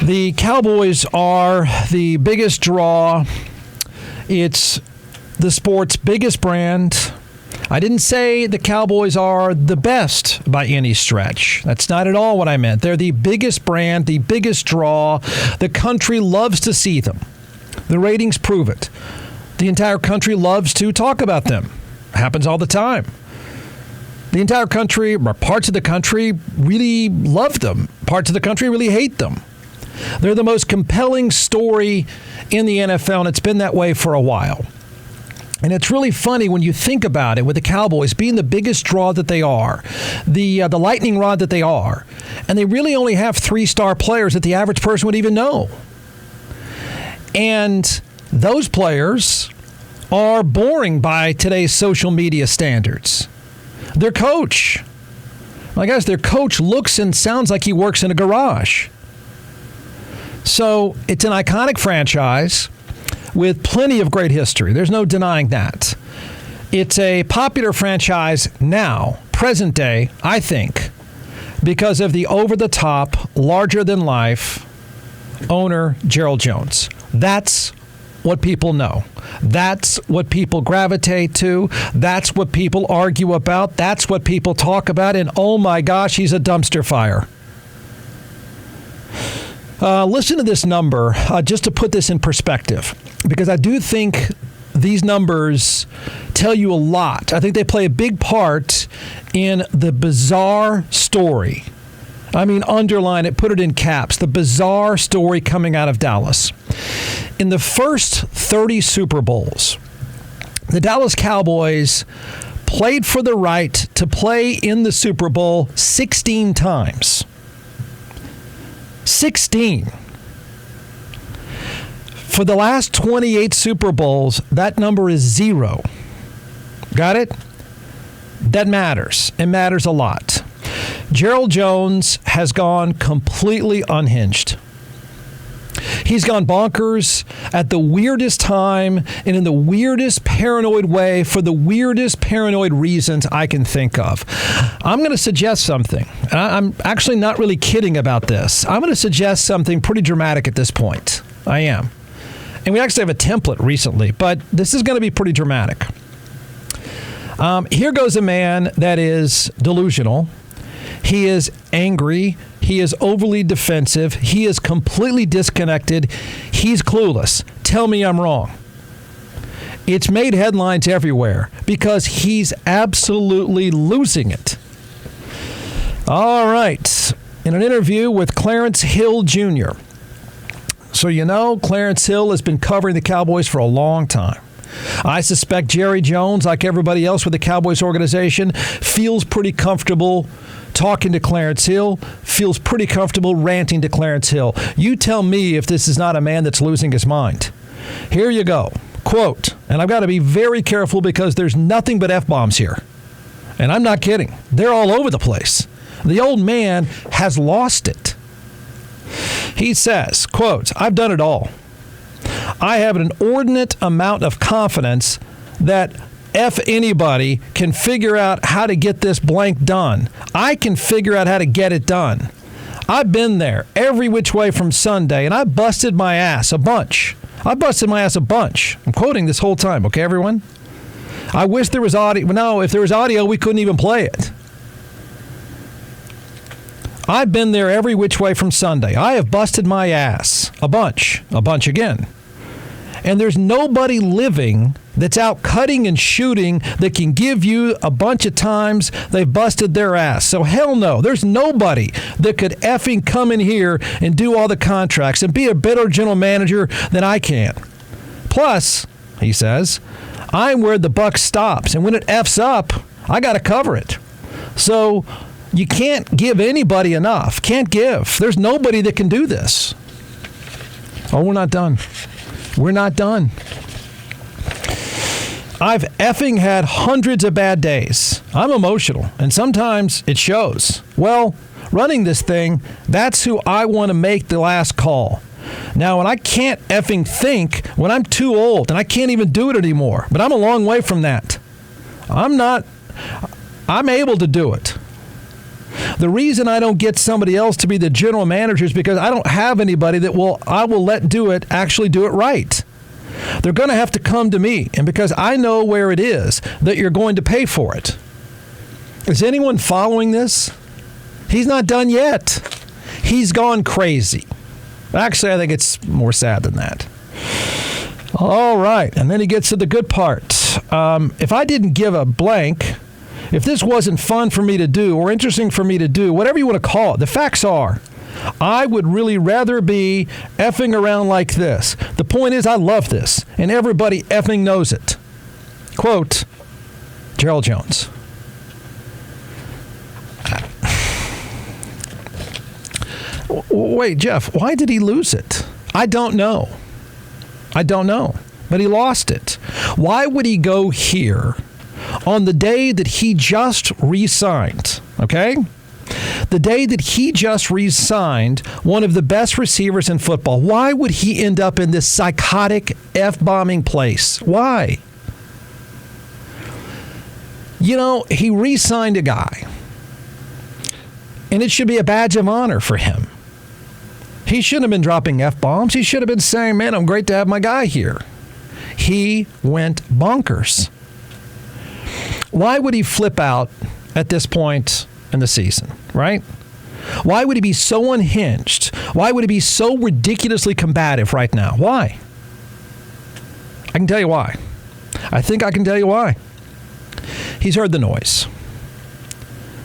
The Cowboys are the biggest draw. It's the sport's biggest brand. I didn't say the Cowboys are the best by any stretch. That's not at all what I meant. They're the biggest brand, the biggest draw. The country loves to see them. The ratings prove it. The entire country loves to talk about them. Happens all the time. The entire country, or parts of the country, really love them. Parts of the country really hate them. They're the most compelling story in the NFL, and it's been that way for a while. And it's really funny when you think about it, with the Cowboys being the biggest draw that they are, the lightning rod that they are, and they really only have 3-star players that the average person would even know. And those players are boring by today's social media standards. Their coach, my guys, their coach looks and sounds like he works in a garage. So it's an iconic franchise with plenty of great history. There's no denying that. It's a popular franchise now, present day, I think, because of the over-the-top, larger-than-life owner, Gerald Jones. That's what people know. That's what people gravitate to. That's what people argue about. That's what people talk about. And oh my gosh, he's a dumpster fire. Listen to this number, just to put this in perspective, because I do think these numbers tell you a lot. I think they play a big part in the bizarre story. I mean, underline it, put it in caps, the bizarre story coming out of Dallas. In the first 30 Super Bowls, the Dallas Cowboys played for the right to play in the Super Bowl 16 times. 16. For the last 28 Super Bowls, that number is 0. Got it? That matters. It matters a lot. Gerald Jones has gone completely unhinged. He's gone bonkers at the weirdest time and in the weirdest paranoid way for the weirdest paranoid reasons I can think of. I'm going to suggest something. I'm actually not really kidding about this. I'm going to suggest something pretty dramatic at this point. I am. And we actually have a template recently, but this is going to be pretty dramatic. Here goes a man that is delusional. He is angry. He is overly defensive. He is completely disconnected. He's clueless. Tell me I'm wrong. It's made headlines everywhere because he's absolutely losing it. All right. In an interview with Clarence Hill Jr. So you know, Clarence Hill has been covering the Cowboys for a long time. I suspect Jerry Jones, like everybody else with the Cowboys organization, feels pretty comfortable talking to Clarence Hill, feels pretty comfortable ranting to Clarence Hill. You tell me if this is not a man that's losing his mind. Here you go. Quote, and I've got to be very careful because there's nothing but F-bombs here. And I'm not kidding. They're all over the place. The old man has lost it. He says, quote, I've done it all. I have an inordinate amount of confidence that F anybody can figure out how to get this blank done. I can figure out how to get it done. I've been there every which way from Sunday, and I busted my ass a bunch. I'm quoting this whole time, okay, everyone? I wish there was audio. No, if there was audio, we couldn't even play it. I've been there every which way from Sunday. I have busted my ass a bunch again. And there's nobody living that's out cutting and shooting that can give you a bunch of times they've busted their ass. So hell no, there's nobody that could effing come in here and do all the contracts and be a better general manager than I can. Plus, he says, I'm where the buck stops, and when it F's up, I got to cover it. So you can't give anybody enough. Can't give. There's nobody that can do this. Oh, we're not done. We're not done. I've effing had hundreds of bad days. I'm emotional, and sometimes it shows. Well, running this thing, that's who I want to make the last call. Now, when I can't effing think, when I'm too old, and I can't even do it anymore, but I'm a long way from that. I'm able to do it. The reason I don't get somebody else to be the general manager is because I don't have anybody that I will let actually do it right. They're going to have to come to me, and because I know where it is that you're going to pay for it. Is anyone following this? He's not done yet. He's gone crazy. Actually, I think it's more sad than that. All right, and then he gets to the good part. If I didn't give a blank, if this wasn't fun for me to do or interesting for me to do, whatever you want to call it, the facts are, I would really rather be effing around like this. The point is, I love this, and everybody effing knows it. Quote, Gerald Jones. Wait, Jeff, why did he lose it? I don't know. But he lost it. Why would he go here on the day that he just re-signed, okay? The day that he just re-signed one of the best receivers in football. Why would he end up in this psychotic F-bombing place? Why? You know, he re-signed a guy, and it should be a badge of honor for him. He shouldn't have been dropping F-bombs. He should have been saying, man, I'm great to have my guy here. He went bonkers. Why would he flip out at this point in the season, right? Why would he be so unhinged? Why would he be so ridiculously combative right now? Why? I can tell you why. I think I can tell you why. He's heard the noise.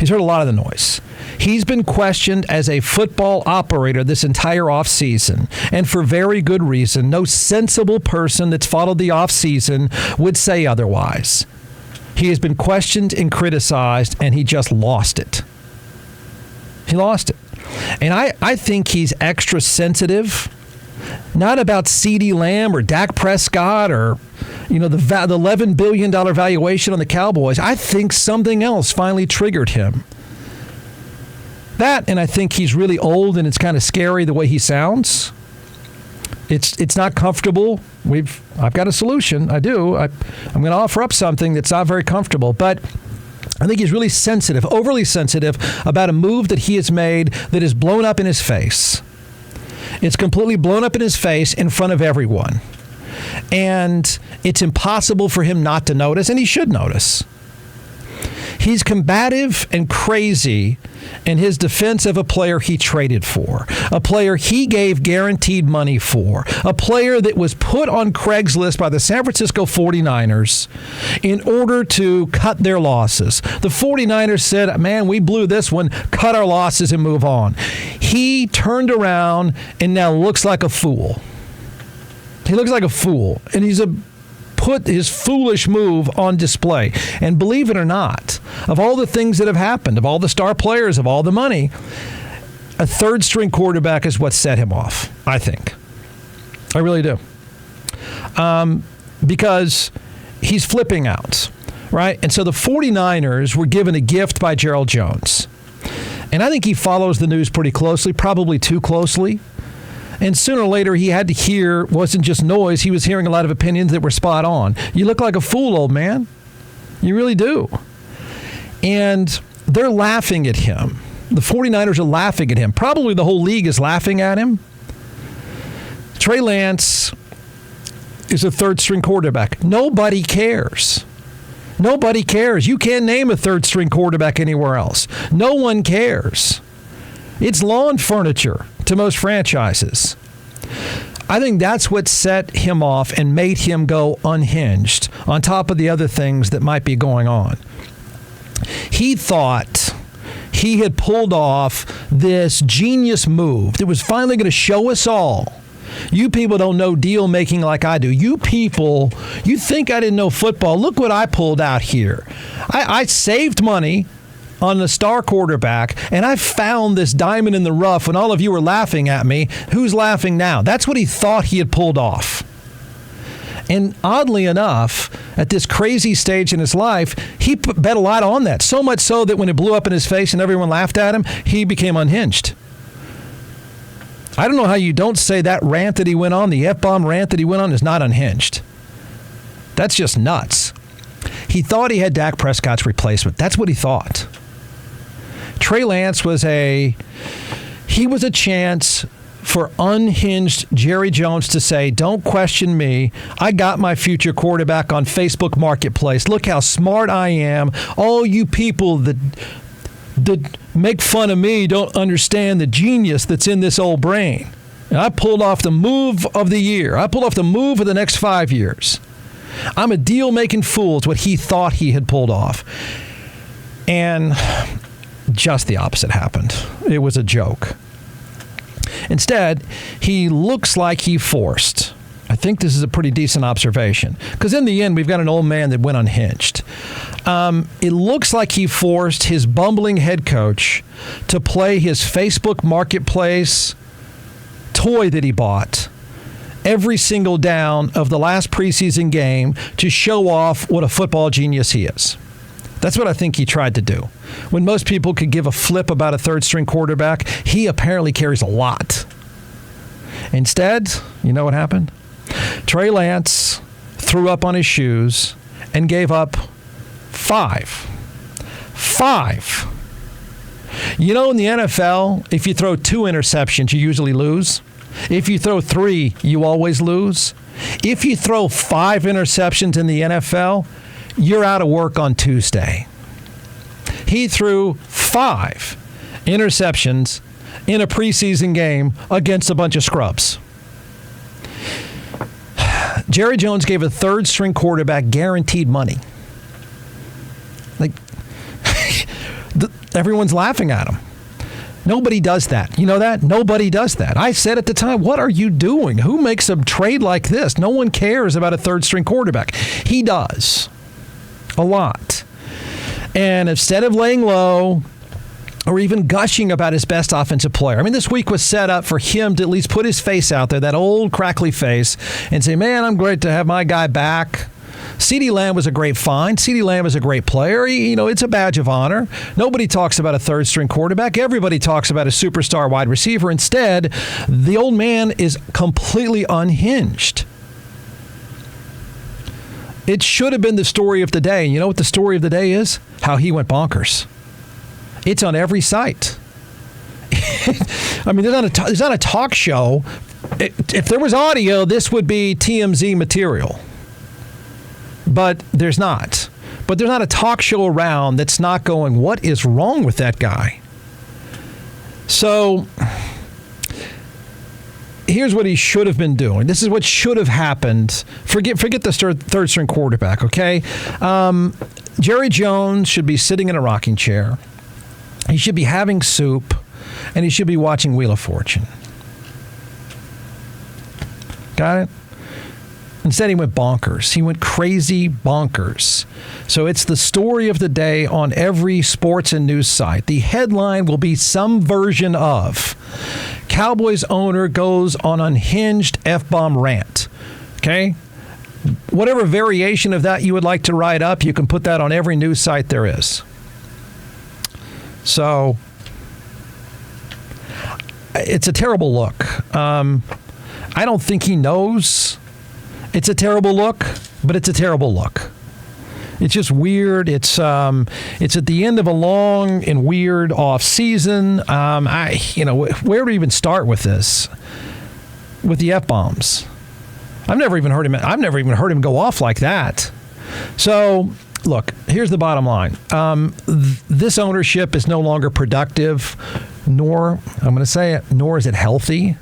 He's heard a lot of the noise. He's been questioned as a football operator this entire offseason, and for very good reason. No sensible person that's followed the offseason would say otherwise. He has been questioned and criticized, and he just lost it. He lost it. And I think he's extra sensitive, not about CeeDee Lamb or Dak Prescott or, you know, the $11 billion valuation on the Cowboys. I think something else finally triggered him. That, and I think he's really old, and it's kind of scary the way he sounds. It's not comfortable. I've got a solution. I do. I'm going to offer up something that's not very comfortable, but I think he's really sensitive, overly sensitive about a move that he has made that is blown up in his face. It's completely blown up in his face in front of everyone. And it's impossible for him not to notice, and he should notice. He's combative and crazy in his defense of a player he traded for, a player he gave guaranteed money for, a player that was put on Craigslist by the San Francisco 49ers in order to cut their losses. The 49ers said, man, we blew this one, cut our losses and move on. He turned around and now looks like a fool. He looks like a fool, and he's put his foolish move on display. And believe it or not, of all the things that have happened, of all the star players, of all the money, a third-string quarterback is what set him off, I think. I really do. Because he's flipping out, right? And so the 49ers were given a gift by Gerald Jones. And I think he follows the news pretty closely, probably too closely. And sooner or later, he had to hear, wasn't just noise, he was hearing a lot of opinions that were spot on. You look like a fool, old man. You really do. And they're laughing at him. The 49ers are laughing at him. Probably the whole league is laughing at him. Trey Lance is a third-string quarterback. Nobody cares. Nobody cares. You can't name a third-string quarterback anywhere else. No one cares. It's lawn furniture to most franchises. I think that's what set him off and made him go unhinged, on top of the other things that might be going on. He thought he had pulled off this genius move that was finally going to show us all. You people don't know deal making like I do. You people, you think I didn't know football. Look what I pulled out here. I saved money on the star quarterback, and I found this diamond in the rough when all of you were laughing at me. Who's laughing now? That's what he thought he had pulled off. And oddly enough, at this crazy stage in his life, he bet a lot on that. So much so that when it blew up in his face and everyone laughed at him, he became unhinged. I don't know how you don't say that rant that he went on, the F-bomb rant that he went on, is not unhinged. That's just nuts. He thought he had Dak Prescott's replacement. That's what he thought. Trey Lance was a chance for unhinged Jerry Jones to say, don't question me. I got my future quarterback on Facebook Marketplace. Look how smart I am. All you people that make fun of me don't understand the genius that's in this old brain. And I pulled off the move of the year. I pulled off the move of the next 5 years. I'm a deal-making fool is what he thought he had pulled off. And just the opposite happened. It was a joke. Instead, he looks like he forced. I think this is a pretty decent observation. Because in the end, we've got an old man that went unhinged. It looks like he forced his bumbling head coach to play his Facebook Marketplace toy that he bought every single down of the last preseason game to show off what a football genius he is. That's what I think he tried to do. When most people could give a flip about a third-string quarterback, he apparently carries a lot. Instead, you know what happened? Trey Lance threw up on his shoes and gave up 5. 5. You know, in the NFL, if you throw 2 interceptions, you usually lose. If you throw 3, you always lose. If you throw 5 interceptions in the NFL, you're out of work on Tuesday. He threw 5 interceptions in a preseason game against a bunch of scrubs. Jerry Jones gave a third-string quarterback guaranteed money. Like, everyone's laughing at him. Nobody does that. You know that? Nobody does that. I said at the time, what are you doing? Who makes a trade like this? No one cares about a third-string quarterback. He does. A lot. And instead of laying low or even gushing about his best offensive player, I mean, this week was set up for him to at least put his face out there, that old crackly face, and say, man, I'm great to have my guy back. CeeDee Lamb was a great find. CeeDee Lamb is a great player. It's a badge of honor. Nobody talks about a third-string quarterback. Everybody talks about a superstar wide receiver. Instead, the old man is completely unhinged. It should have been the story of the day. You know what the story of the day is? How he went bonkers. It's on every site. I mean, there's not a talk show. If there was audio, this would be TMZ material. But there's not. But there's not a talk show around that's not going, what is wrong with that guy? So here's what he should have been doing. This is what should have happened. Forget the third-string quarterback, okay? Jerry Jones should be sitting in a rocking chair. He should be having soup, and he should be watching Wheel of Fortune. Got it? Instead, he went bonkers. He went crazy bonkers. So it's the story of the day on every sports and news site. The headline will be some version of Cowboys owner goes on unhinged F-bomb rant. Okay? Whatever variation of that you would like to write up, you can put that on every news site there is. So it's a terrible look. I don't think he knows. It's a terrible look, but it's a terrible look. It's just weird. It's at the end of a long and weird off season. Where to even start with this? With the F-bombs. I've never even heard him go off like that. So, look, here's the bottom line. This ownership is no longer productive, nor is it healthy.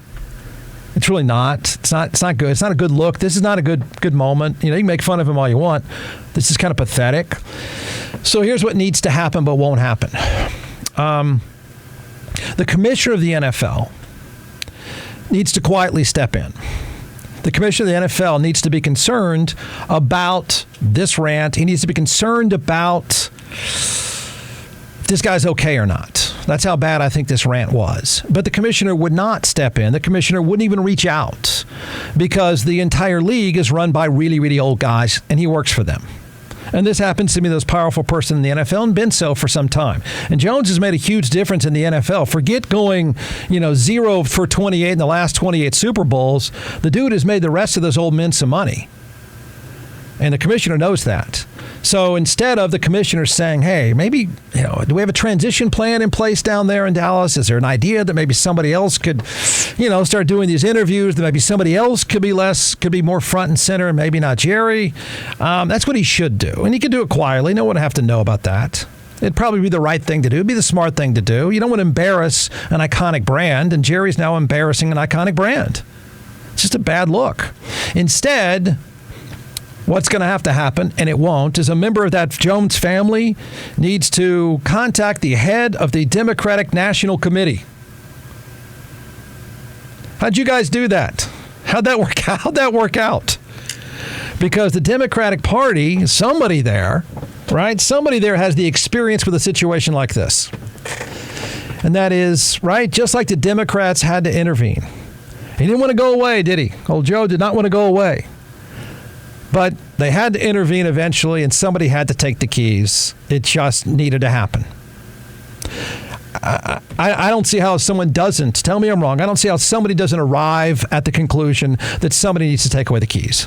It's really not. It's not good. It's not a good look. This is not a good moment. You can make fun of him all you want. This is kind of pathetic. So here's what needs to happen but won't happen. The commissioner of the NFL needs to quietly step in. The commissioner of the NFL needs to be concerned about this rant. He needs to be concerned about if this guy's okay or not. That's how bad I think this rant was. But the commissioner would not step in. The commissioner wouldn't even reach out because the entire league is run by really, really old guys, and he works for them. And this happens to be the most powerful person in the NFL and been so for some time. And Jones has made a huge difference in the NFL. Forget going, 0 for 28 in the last 28 Super Bowls. The dude has made the rest of those old men some money. And the commissioner knows that. So instead of the commissioner saying, hey, maybe, do we have a transition plan in place down there in Dallas? Is there an idea that maybe somebody else could, start doing these interviews, that maybe somebody else could be more front and center, and maybe not Jerry? That's what he should do. And he could do it quietly. No one would have to know about that. It'd probably be the right thing to do. It'd be the smart thing to do. You don't want to embarrass an iconic brand, and Jerry's now embarrassing an iconic brand. It's just a bad look. Instead, what's going to have to happen, and it won't, is a member of that Jones family needs to contact the head of the Democratic National Committee. How'd you guys do that? How'd that work out? Because the Democratic Party, somebody there, right? Somebody there has the experience with a situation like this. And that is, right, just like the Democrats had to intervene. He didn't want to go away, did he? Old Joe did not want to go away. But they had to intervene eventually, and somebody had to take the keys. It just needed to happen. I don't see how someone doesn't. Tell me I'm wrong. I don't see how somebody doesn't arrive at the conclusion that somebody needs to take away the keys.